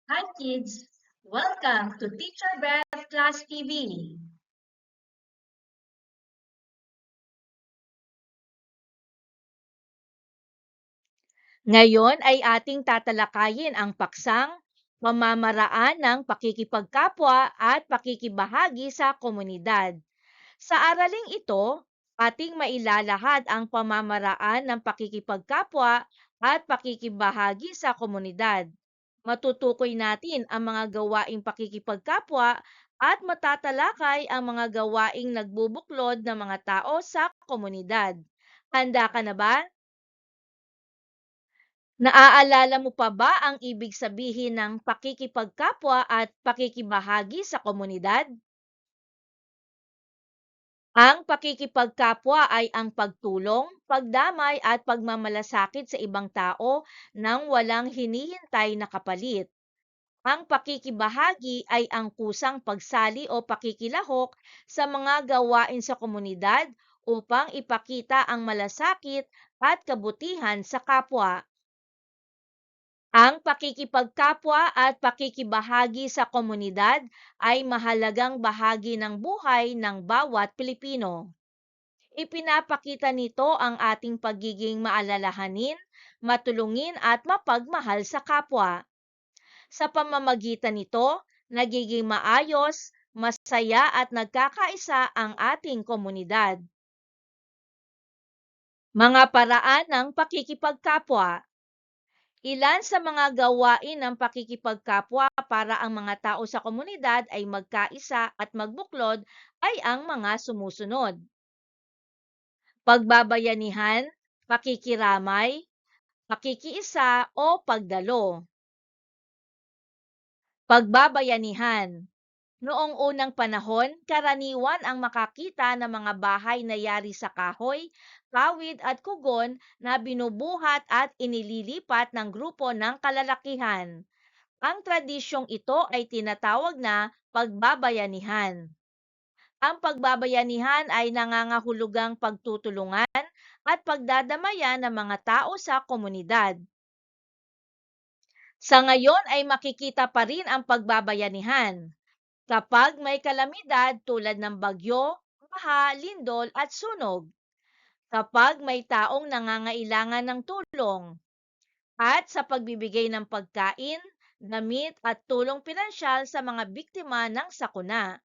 Hi kids! Welcome to Teacher Beth Class TV. Ngayon ay ating tatalakayin ang paksang pamamaraan ng pakikipagkapwa at pakikibahagi sa komunidad. Sa araling ito, ating mailalahad ang pamamaraan ng pakikipagkapwa at pakikibahagi sa komunidad. Matutukoy natin ang mga gawaing pakikipagkapwa at matatalakay ang mga gawaing nagbubuklod ng mga tao sa komunidad. Handa ka na ba? Naaalala mo pa ba ang ibig sabihin ng pakikipagkapwa at pakikibahagi sa komunidad? Ang pakikipagkapwa ay ang pagtulong, pagdamay at pagmamalasakit sa ibang tao nang walang hinihintay na kapalit. Ang pakikibahagi ay ang kusang pagsali o pakikilahok sa mga gawain sa komunidad upang ipakita ang malasakit at kabutihan sa kapwa. Ang pakikipagkapwa at pakikibahagi sa komunidad ay mahalagang bahagi ng buhay ng bawat Pilipino. Ipinapakita nito ang ating pagiging maalalahanin, matulungin at mapagmahal sa kapwa. Sa pamamagitan nito, nagiging maayos, masaya at nagkakaisa ang ating komunidad. Mga paraan ng pakikipagkapwa. Ilan sa mga gawain ng pakikipagkapwa para ang mga tao sa komunidad ay magkaisa at magbuklod ay ang mga sumusunod: pagbabayanihan, pakikiramay, pakikiisa o pagdalo. Pagbabayanihan. Noong unang panahon, karaniwan ang makakita ng mga bahay na yari sa kahoy, kawid at kugon na binubuhat at inililipat ng grupo ng kalalakihan. Ang tradisyong ito ay tinatawag na pagbabayanihan. Ang pagbabayanihan ay nangangahulugang pagtutulungan at pagdadamayan ng mga tao sa komunidad. Sa ngayon ay makikita pa rin ang pagbabayanihan kapag may kalamidad tulad ng bagyo, baha, lindol at sunog, kapag may taong nangangailangan ng tulong, at sa pagbibigay ng pagkain, damit at tulong pinansyal sa mga biktima ng sakuna.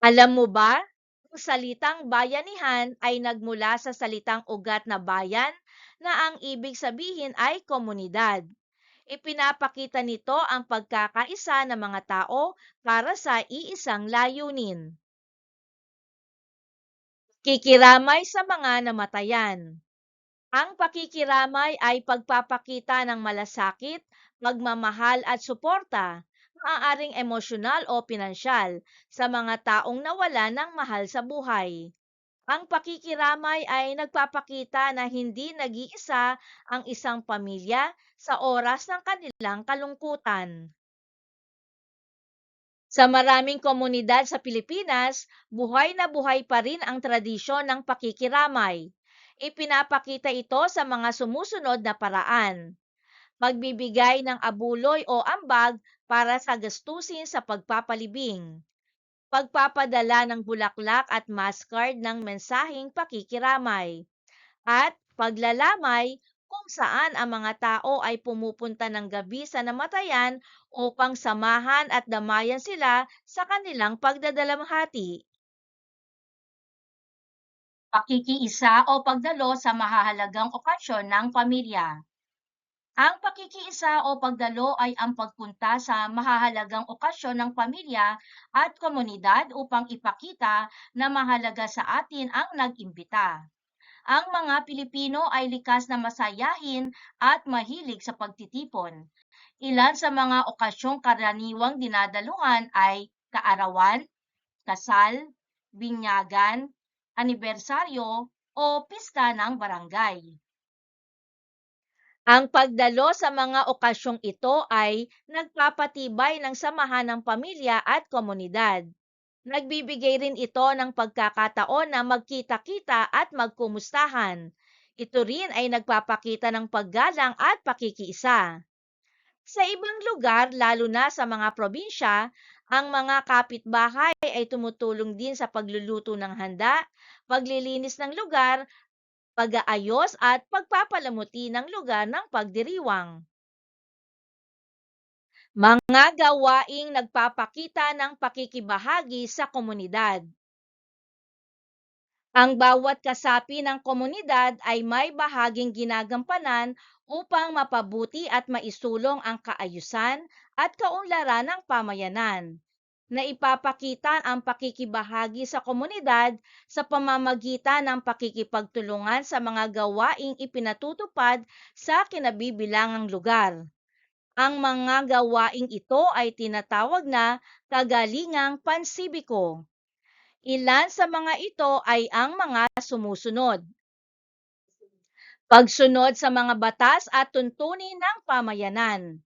Alam mo ba, ang salitang bayanihan ay nagmula sa salitang ugat na bayan na ang ibig sabihin ay komunidad. Ipinapakita nito ang pagkakaisa ng mga tao para sa iisang layunin. Kikiramay sa mga namatayan. Ang pakikiramay ay pagpapakita ng malasakit, pagmamahal at suporta, maaaring emosyonal o pinansyal, sa mga taong nawala ng mahal sa buhay. Ang pakikiramay ay nagpapakita na hindi nag-iisa ang isang pamilya sa oras ng kanilang kalungkutan. Sa maraming komunidad sa Pilipinas, buhay na buhay pa rin ang tradisyon ng pakikiramay. Ipinapakita ito sa mga sumusunod na paraan: magbibigay ng abuloy o ambag para sa gastusin sa pagpapalibing, pagpapadala ng bulaklak at mascard ng mensaheng pakikiramay, at paglalamay kung saan ang mga tao ay pumupunta ng gabi sa namatayan upang samahan at damayan sila sa kanilang pagdadalamhati. Pakikiisa o pagdalo sa mahahalagang okasyon ng pamilya. Ang pakikiisa o pagdalo ay ang pagpunta sa mahahalagang okasyon ng pamilya at komunidad upang ipakita na mahalaga sa atin ang nag-imbita. Ang mga Pilipino ay likas na masayahin at mahilig sa pagtitipon. Ilan sa mga okasyong karaniwang dinadaluhan ay kaarawan, kasal, binyagan, anibersaryo o pista ng barangay. Ang pagdalo sa mga okasyong ito ay nagpapatibay ng samahan ng pamilya at komunidad. Nagbibigay rin ito ng pagkakataon na magkita-kita at magkumustahan. Ito rin ay nagpapakita ng paggalang at pakikiisa. Sa ibang lugar, lalo na sa mga probinsya, ang mga kapitbahay ay tumutulong din sa pagluluto ng handa, paglilinis ng lugar, pag-aayos at pagpapalamuti ng lugar ng pagdiriwang. Mga gawaing nagpapakita ng pakikibahagi sa komunidad. Ang bawat kasapi ng komunidad ay may bahaging ginagampanan upang mapabuti at maisulong ang kaayusan at kaunlaran ng pamayanan. Naipapakita ang pakikibahagi sa komunidad sa pamamagitan ng pakikipagtulungan sa mga gawaing ipinatutupad sa kinabibilangang lugar. Ang mga gawaing ito ay tinatawag na kagalingang pansibiko. Ilan sa mga ito ay ang mga sumusunod: pagsunod sa mga batas at tuntunin ng pamayanan.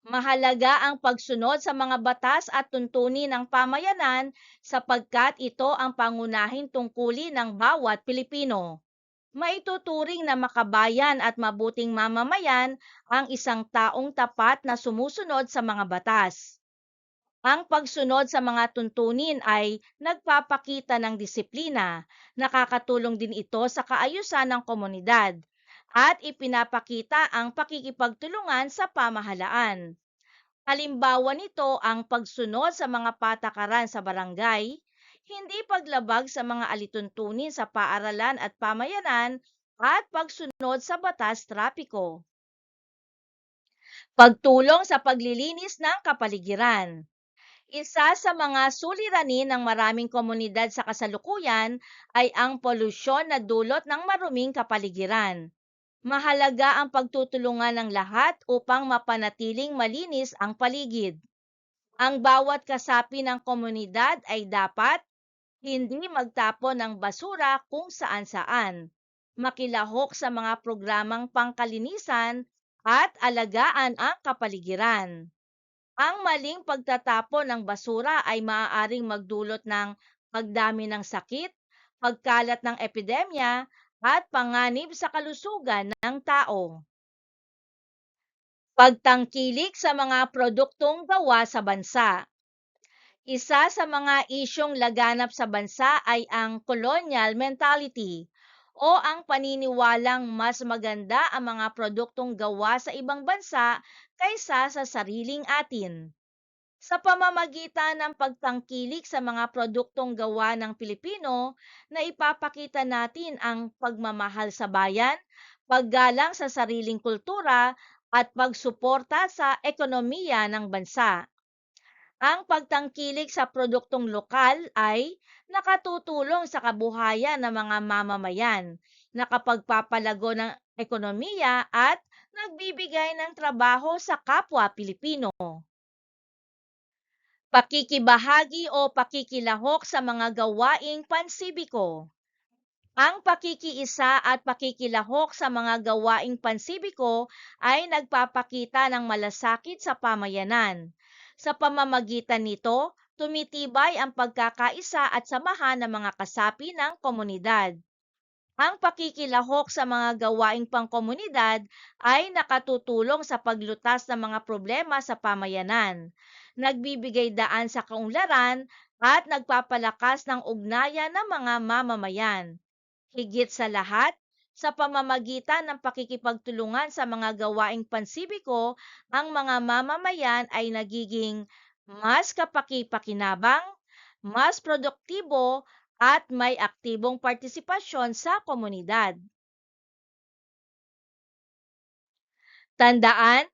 Mahalaga ang pagsunod sa mga batas at tuntunin ng pamayanan sapagkat ito ang pangunahing tungkulin ng bawat Pilipino. Maituturing na makabayan at mabuting mamamayan ang isang taong tapat na sumusunod sa mga batas. Ang pagsunod sa mga tuntunin ay nagpapakita ng disiplina, nakakatulong din ito sa kaayusan ng komunidad, at ipinapakita ang pakikipagtulungan sa pamahalaan. Halimbawa nito ang pagsunod sa mga patakaran sa barangay, hindi paglabag sa mga alituntunin sa paaralan at pamayanan, at pagsunod sa batas trapiko. Pagtulong sa paglilinis ng kapaligiran. Isa sa mga suliranin ng maraming komunidad sa kasalukuyan ay ang polusyon na dulot ng maruming kapaligiran. Mahalaga ang pagtutulungan ng lahat upang mapanatiling malinis ang paligid. Ang bawat kasapi ng komunidad ay dapat hindi magtapon ng basura kung saan-saan, makilahok sa mga programang pangkalinisan at alagaan ang kapaligiran. Ang maling pagtatapon ng basura ay maaaring magdulot ng pagdami ng sakit, pagkalat ng epidemya, at panganib sa kalusugan ng tao. Pagtangkilik sa mga produktong gawa sa bansa. Isa sa mga isyong laganap sa bansa ay ang colonial mentality o ang paniniwalang mas maganda ang mga produktong gawa sa ibang bansa kaysa sa sariling atin. Sa pamamagitan ng pagtangkilik sa mga produktong gawa ng Pilipino, na ipapakita natin ang pagmamahal sa bayan, paggalang sa sariling kultura, at pagsuporta sa ekonomiya ng bansa. Ang pagtangkilik sa produktong lokal ay nakatutulong sa kabuhayan ng mga mamamayan, nakapagpapalago ng ekonomiya at nagbibigay ng trabaho sa kapwa Pilipino. Pakikibahagi o pakikilahok sa mga gawaing pansibiko. Ang pakikiisa at pakikilahok sa mga gawaing pansibiko ay nagpapakita ng malasakit sa pamayanan. Sa pamamagitan nito, tumitibay ang pagkakaisa at samahan ng mga kasapi ng komunidad. Ang pakikilahok sa mga gawaing pangkomunidad ay nakatutulong sa paglutas ng mga problema sa pamayanan, nagbibigay daan sa kaunlaran, at nagpapalakas ng ugnayan ng mga mamamayan. Higit sa lahat, sa pamamagitan ng pakikipagtulungan sa mga gawaing pansibiko, ang mga mamamayan ay nagiging mas kapaki-pakinabang, mas produktibo, at may aktibong partisipasyon sa komunidad. Tandaan,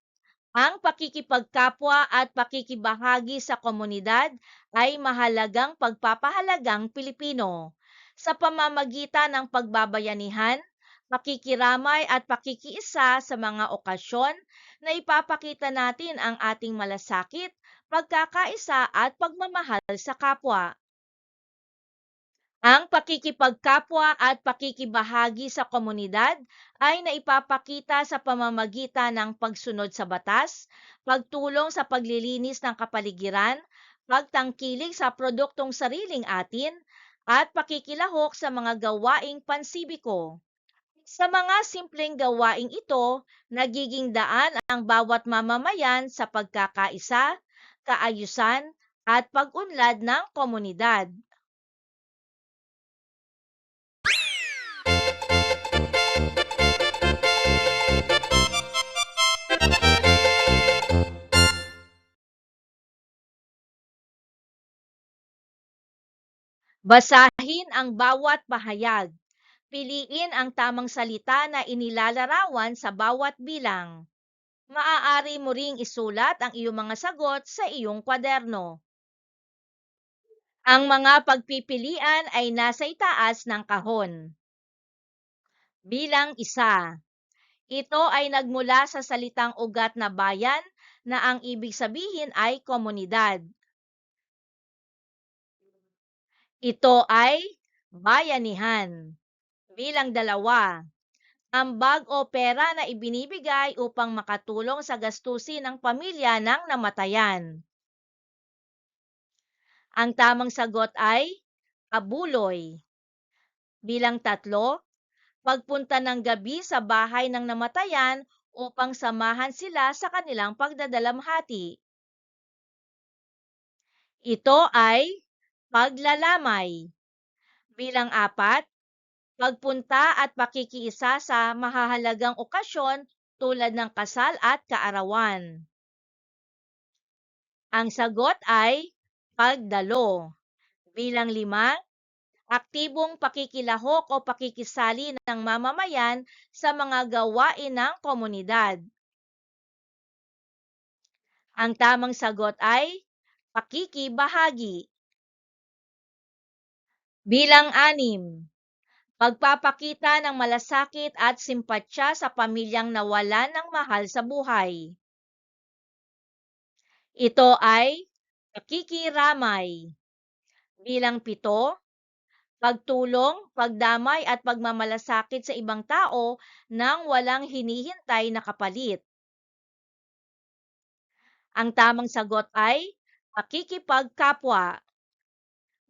ang pakikipagkapwa at pakikibahagi sa komunidad ay mahalagang pagpapahalagang Pilipino. Sa pamamagitan ng pagbabayanihan, pakikiramay at pakikiisa sa mga okasyon, na ipapakita natin ang ating malasakit, pagkakaisa at pagmamahal sa kapwa. Ang pakikipagkapwa at pakikibahagi sa komunidad ay naipapakita sa pamamagitan ng pagsunod sa batas, pagtulong sa paglilinis ng kapaligiran, pagtangkilik sa produktong sariling atin, at pakikilahok sa mga gawaing pansibiko. Sa mga simpleng gawaing ito, nagiging daan ang bawat mamamayan sa pagkakaisa, kaayusan, at pag-unlad ng komunidad. Basahin ang bawat pahayag. Piliin ang tamang salita na inilalarawan sa bawat bilang. Maaari mo ring isulat ang iyong mga sagot sa iyong kwaderno. Ang mga pagpipilian ay nasa itaas ng kahon. Bilang isa. Ito ay nagmula sa salitang ugat na bayan na ang ibig sabihin ay komunidad. Ito ay bayanihan. Bilang dalawa. Ambag o pera na ibinibigay upang makatulong sa gastusin ng pamilya ng namatayan. Ang tamang sagot ay abuloy. Bilang tatlo, pagpunta ng gabi sa bahay ng namatayan upang samahan sila sa kanilang pagdadalamhati. Ito ay paglalamay. Bilang apat, pagpunta at pakikiisa sa mahahalagang okasyon tulad ng kasal at kaarawan. Ang sagot ay pagdalo. Bilang lima, aktibong pakikilahok o pakikisali ng mamamayan sa mga gawain ng komunidad. Ang tamang sagot ay pakikibahagi. Bilang anim, pagpapakita ng malasakit at simpatsya sa pamilyang nawalan ng mahal sa buhay. Ito ay pakikiramay. Bilang pito, pagtulong, pagdamay at pagmamalasakit sa ibang tao nang walang hinihintay na kapalit. Ang tamang sagot ay pakikipagkapwa.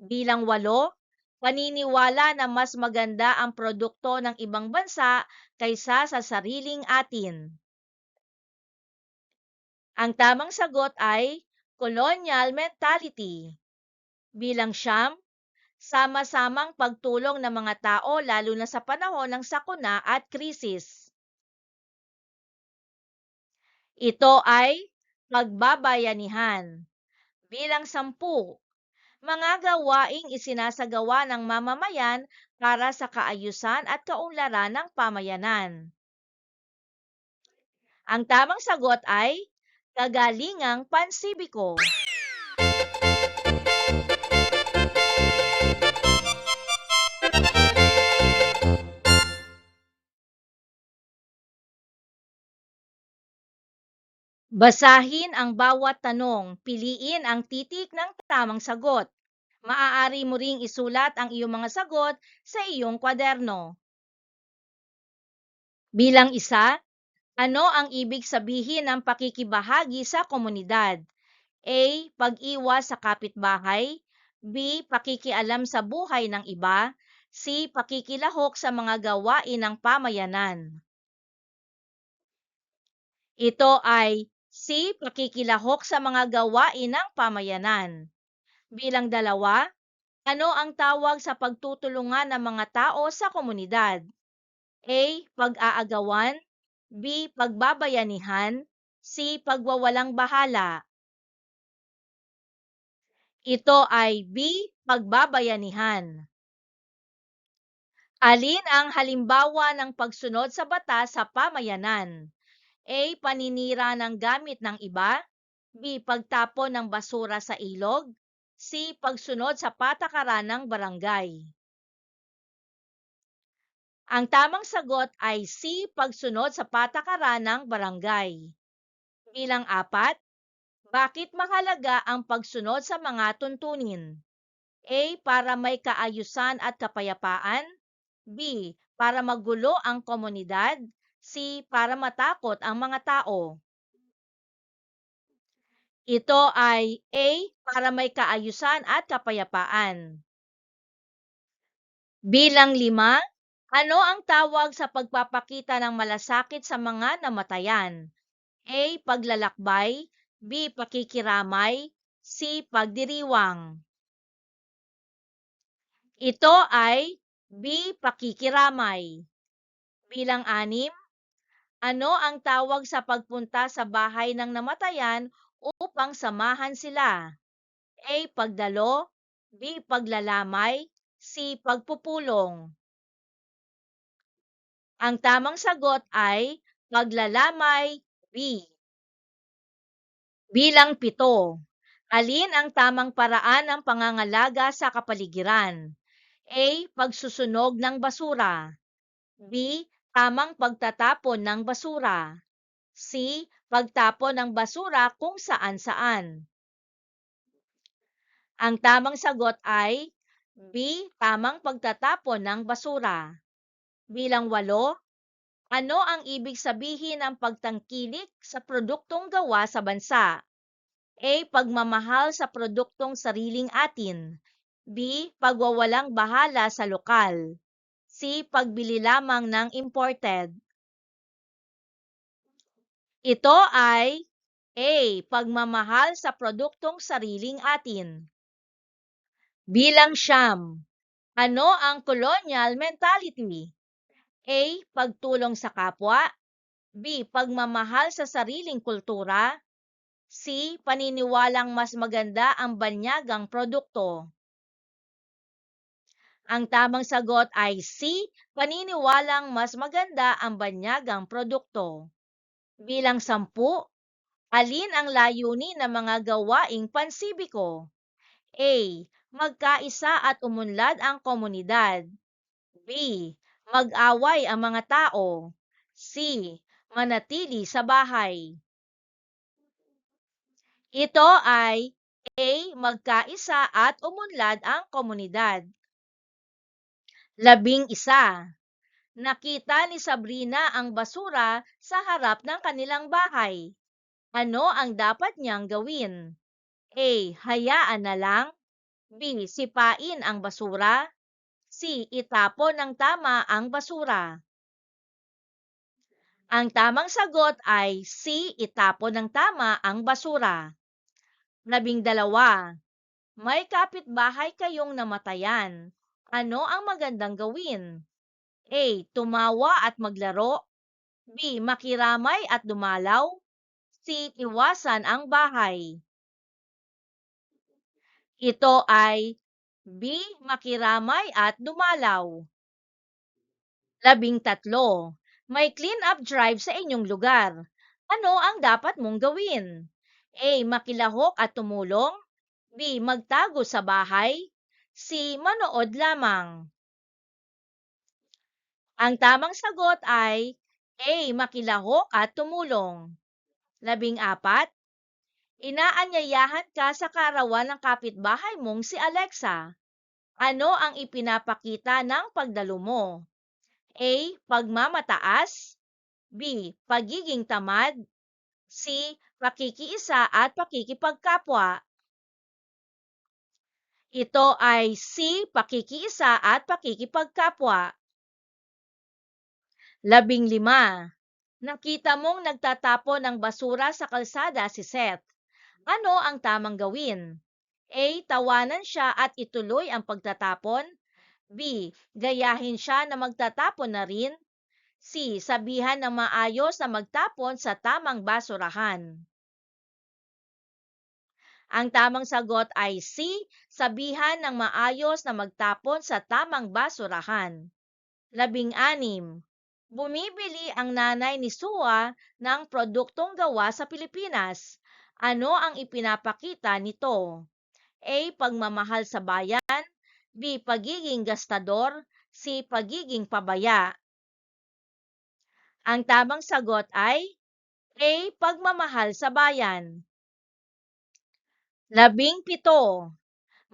Bilang walo, paniniwala na mas maganda ang produkto ng ibang bansa kaysa sa sariling atin. Ang tamang sagot ay colonial mentality. Bilang siyam, sama-samang pagtulong ng mga tao lalo na sa panahon ng sakuna at krisis. Ito ay pagbabayanihan. Bilang 10, mga gawaing isinasagawa ng mamamayan para sa kaayusan at kaunlaran ng pamayanan. Ang tamang sagot ay kagalingang pansibiko. Basahin ang bawat tanong, piliin ang titik ng tamang sagot. Maaari mo ring isulat ang iyong mga sagot sa iyong kwaderno. Bilang isa, ano ang ibig sabihin ng pakikibahagi sa komunidad? A. Pag-iwas sa kapitbahay. B. Pakikialam sa buhay ng iba. C. Pakikilahok sa mga gawain ng pamayanan. Ito ay C. Pakikilahok sa mga gawain ng pamayanan. Bilang dalawa, ano ang tawag sa pagtutulungan ng mga tao sa komunidad? A. Pag-aagawan. B. Pagbabayanihan. C. Pagwawalang bahala. Ito ay B. Pagbabayanihan. Alin ang halimbawa ng pagsunod sa batas sa pamayanan? A. Paninira ng gamit ng iba. B. Pagtapon ng basura sa ilog. C. Pagsunod sa patakaran ng barangay. Ang tamang sagot ay C. Pagsunod sa patakaran ng barangay. Bilang apat, bakit mahalaga ang pagsunod sa mga tuntunin? A. Para may kaayusan at kapayapaan. B. Para magulo ang komunidad. C. Para matakot ang mga tao. Ito ay A. Para may kaayusan at kapayapaan. Bilang lima, Ano ang tawag sa pagpapakita ng malasakit sa mga namatayan? A. Paglalakbay, B. Pakikiramay, C. Pagdiriwang. Ito ay B. Pakikiramay. Bilang anim, ano ang tawag sa pagpunta sa bahay ng namatayan upang samahan sila? A. Pagdalo, B. Paglalamay, C. Pagpupulong. Ang tamang sagot ay paglalamay, B. Bilang pito, alin ang tamang paraan ng pangangalaga sa kapaligiran? A. Pagsusunog ng basura. B. Tamang pagtatapon ng basura. C. Pagtapon ng basura kung saan-saan. Ang tamang sagot ay B. Tamang pagtatapon ng basura. Bilang 8, ano ang ibig sabihin ng pagtangkilik sa produktong gawa sa bansa? A. Pagmamahal sa produktong sariling atin. B. Pagwawalang bahala sa lokal. C. Pagbili lamang ng imported. Ito ay A. Pagmamahal sa produktong sariling atin. Bilang 9, ano ang colonial mentality? A. Pagtulong sa kapwa. B. Pagmamahal sa sariling kultura. C. Paniniwalang mas maganda ang banyagang produkto. Ang tamang sagot ay C. Paniniwalang mas maganda ang banyagang produkto. Bilang 10, alin ang layunin ng mga gawaing pansibiko? A. Magkaisa at umunlad ang komunidad. B. Mag-away ang mga tao. C. Manatili sa bahay. Ito ay A. Magkaisa at umunlad ang komunidad. 11. Nakita ni Sabrina ang basura sa harap ng kanilang bahay. Ano ang dapat niyang gawin? A. Hayaan na lang. B. Sipain ang basura. C. Itapon ng tama ang basura. Ang tamang sagot ay C. Itapon ng tama ang basura. 12. May kapitbahay kayong namatayan. Ano ang magandang gawin? A. Tumawa at maglaro. B. Makiramay at dumalaw. C. Iwasan ang bahay. Ito ay B. Makiramay at dumalaw. 13. May clean-up drive sa inyong lugar. Ano ang dapat mong gawin? A. Makilahok at tumulong. B. Magtago sa bahay. C. Manood lamang. Ang tamang sagot ay A. Makilahok at tumulong. 14. Inaanyayahan ka sa kaarawan ng kapitbahay mong si Alexa. Ano ang ipinapakita ng pagdalo mo? A. Pagmamataas. B. Pagiging tamad. C. Pakikiisa at pakikipagkapwa. Ito ay C. Pakikiisa at pakikipagkapwa. 15. Nakita mong nagtatapon ng basura sa kalsada si Seth. Ano ang tamang gawin? A. Tawanan siya at ituloy ang pagtatapon. B. Gayahin siya na magtatapon na rin. C. Sabihan na maayos na magtapon sa tamang basurahan. Ang tamang sagot ay C. Sabihan ng maayos na magtapon sa tamang basurahan. 16. Bumibili ang nanay ni Sua ng produktong gawa sa Pilipinas. Ano ang ipinapakita nito? A. Pagmamahal sa bayan. B. Pagiging gastador. C. Pagiging pabaya. Ang tamang sagot ay A. Pagmamahal sa bayan. 17.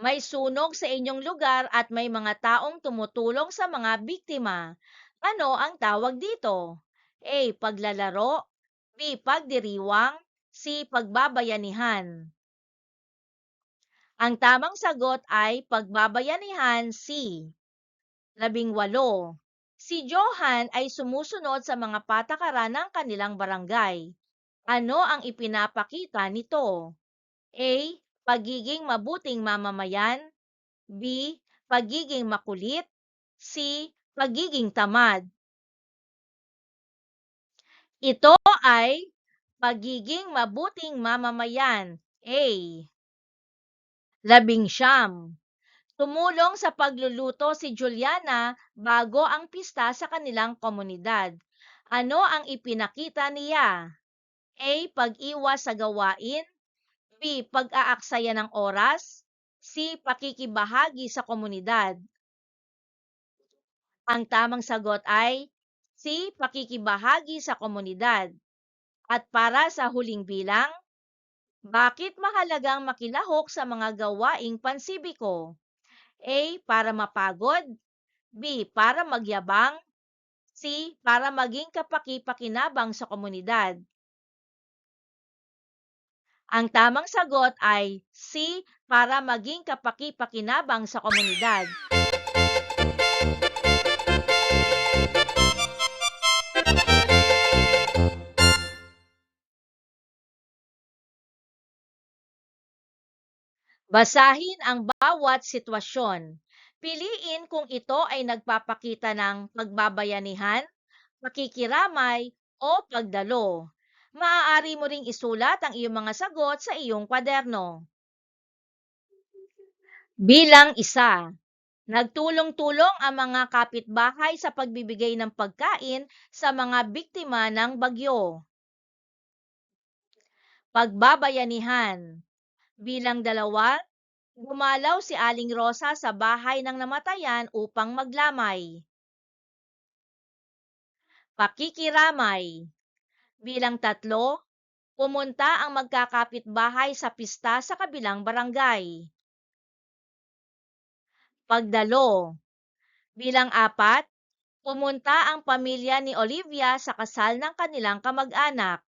May sunog sa inyong lugar at may mga taong tumutulong sa mga biktima. Ano ang tawag dito? A. Paglalaro. B. Pagdiriwang. C. Pagbabayanihan. Ang tamang sagot ay pagbabayanihan C. 18. Si Johan ay sumusunod sa mga patakaran ng kanilang barangay. Ano ang ipinapakita nito? A. Pagiging mabuting mamamayan. B. Pagiging makulit. C. Pagiging tamad. Ito ay pagiging mabuting mamamayan. A. 19. Tumulong sa pagluluto si Juliana bago ang pista sa kanilang komunidad. Ano ang ipinakita niya? A. Pag-iwas sa gawain. B. Pag-aaksaya ng oras. C. Pakikibahagi sa komunidad. Ang tamang sagot ay C. Pakikibahagi sa komunidad. At para sa huling bilang, bakit mahalagang makilahok sa mga gawaing pansibiko? A. Para mapagod. B. Para magyabang. C. Para maging kapaki-pakinabang sa komunidad. Ang tamang sagot ay C. Para maging kapaki-pakinabang sa komunidad. Basahin ang bawat sitwasyon. Piliin kung ito ay nagpapakita ng pagbabayanihan, pakikiramay, o pagdalo. Maaari mo ring isulat ang iyong mga sagot sa iyong kwaderno. Bilang 1. Nagtulong-tulong ang mga kapitbahay sa pagbibigay ng pagkain sa mga biktima ng bagyo. Pagbabayanihan. Bilang 2, gumalaw si Aling Rosa sa bahay ng namatayan upang maglamay. Pakikiramay. Bilang 3, pumunta ang magkakapitbahay sa pista sa kabilang barangay. Pagdalo. Bilang 4, pumunta ang pamilya ni Olivia sa kasal ng kanilang kamag-anak.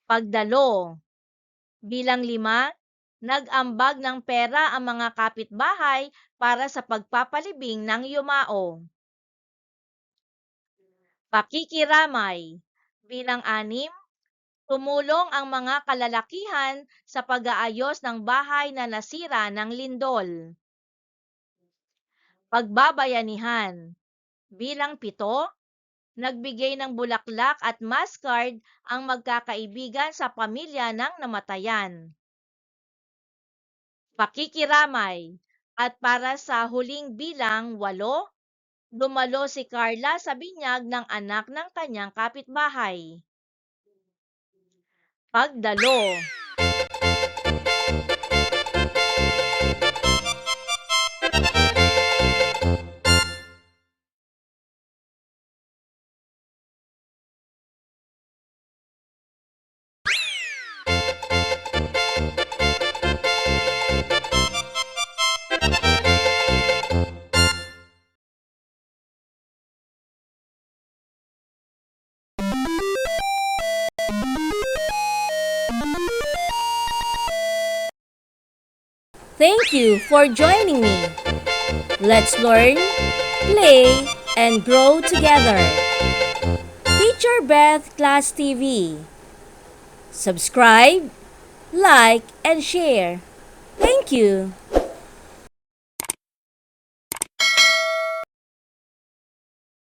Pagdalo. Bilang 5, nag-ambag ng pera ang mga kapitbahay para sa pagpapalibing ng yumao. Pakikiramay. Bilang 6, tumulong ang mga kalalakihan sa pag-aayos ng bahay na nasira ng lindol. Pagbabayanihan. Bilang 7, nagbigay ng bulaklak at mascard ang magkakaibigan sa pamilya ng namatayan. Pakikiramay. At para sa huling bilang 8, dumalo si Carla sa binyag ng anak ng kanyang kapitbahay. Pagdalo. Thank you for joining me. Let's learn, play, and grow together. Teacher Beth Class TV. Subscribe, like, and share. Thank you.